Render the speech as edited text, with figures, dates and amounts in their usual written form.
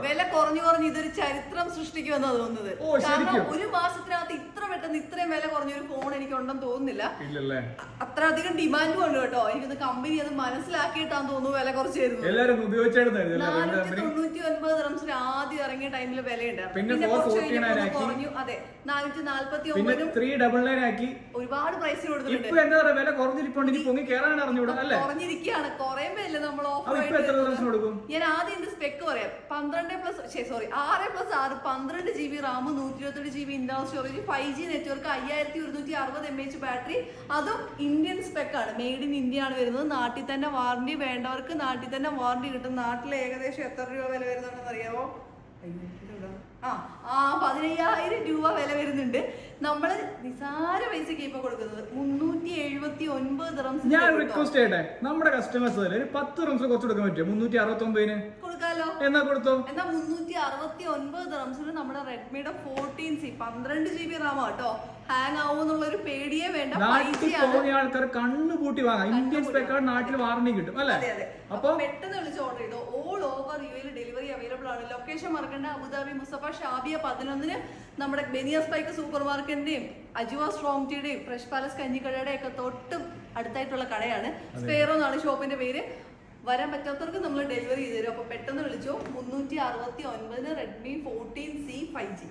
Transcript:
വില കുറഞ്ഞു ഇതൊരു ചരിത്രം സൃഷ്ടിക്കുമെന്നാ തോന്നുന്നത്. കാരണം ഒരു മാസത്തിനകത്ത് ഇത്ര പെട്ടെന്ന് ഇത്രയും വില കുറഞ്ഞൊരു ഫോൺ എനിക്ക് ഉണ്ടെന്ന് തോന്നുന്നില്ല. അത്ര അധികം ഡിമാൻഡും ഉണ്ട് കേട്ടോ. എനിക്കൊന്ന് കമ്പനി അത് മനസ്സിലാക്കിയിട്ടാന്ന് തോന്നുന്നു വില കുറച്ച് തരുന്നത്. 499 ആദ്യം ഇറങ്ങിയ ടൈമിൽ വിലയുണ്ട്. പിന്നെ കുറഞ്ഞു. അതെ, 449 ഒരുപാട് പ്രൈസ് കൊടുത്തിട്ടുണ്ട്. കുറഞ്ഞിരിക്കുകയാണ്. കുറയുമ്പോ അല്ലേ നമ്മൾ ഓഫർ. ഞാൻ ആദ്യം എന്റെ സ്പെക്ക് പറയാം. 6+6 12 GB Ram, 128 GB internal storage, 5G network, 5160 mAh battery. അതും ഇന്ത്യൻ സ്പെക്ക് ആണ്. മെയ്ഡ് ഇൻ ഇന്ത്യ ആണ് വരുന്നത്. നാട്ടിൽ തന്നെ വാറണ്ടി വേണ്ടവർക്ക് നാട്ടിൽ തന്നെ വാറണ്ടി കിട്ടും. നാട്ടിൽ ഏകദേശം എത്ര രൂപ വില വരുന്നുണ്ടെന്ന് അറിയാമോ? 15,000 രൂപ വില വരുന്നുണ്ട്. നമ്മള് നിസാര പൈസക്ക് ഇപ്പൊ കൊടുക്കുന്നത് 379 ദിർഹംസ്. ഞാൻ റിക്വസ്റ്റ് ചെയ്യട്ടെ, നമ്മുടെ കസ്റ്റമേഴ്സ് ഒരു 10 ദിർഹംസ് കുറച്ച് കൊടുക്കാൻ പറ്റുമോ? 369 കൊടുക്കാലോ. എന്നാ കൊടുത്തോ. എന്നാ 369 ദിർഹംസിന് നമ്മുടെ റെഡ്മിയുടെ 14C 12 GB റാം കേട്ടോ. ഹാങ് ആവുന്നുള്ള ഒരു പേടിയേ വേണ്ട. ആൾക്കാർ കണ്ണുപൂട്ടി വാങ്ങാം. ഇന്ത്യൻ സ്പെക്കാർഡ് നാട്ടിൽ വാറണ്ടി കിട്ടും അല്ലേ? അപ്പൊ പെട്ടെന്ന് വിളിച്ച് ഓർഡർ ചെയ്തോ. ഓൾ ഓവർ യുഎയിൽ ഡെലിവറി അവൈലബിൾ ആണ്. ലൊക്കേഷൻ മറക്കണ്ട, അബുദാബി മുസഫ ഷാബിയ 11 നമ്മുടെ ബെനിയ സ്പൈക്ക് സൂപ്പർ മാർക്കറ്റിന്റെയും അജുവ സ്ട്രോങ് ടീയുടെയും ഫ്രഷ് പാലസ് കഞ്ഞിക്കടയുടെ ഒക്കെ തൊട്ട് അടുത്തായിട്ടുള്ള കടയാണ്. സ്പെയറോ എന്നാണ് ഷോപ്പിന്റെ പേര്. വരാൻ പറ്റാത്തവർക്ക് നമ്മൾ ഡെലിവറി ചെയ്തു തരും. അപ്പൊ പെട്ടെന്ന് വിളിച്ചോ. 369 റെഡ്മി 14C 5G.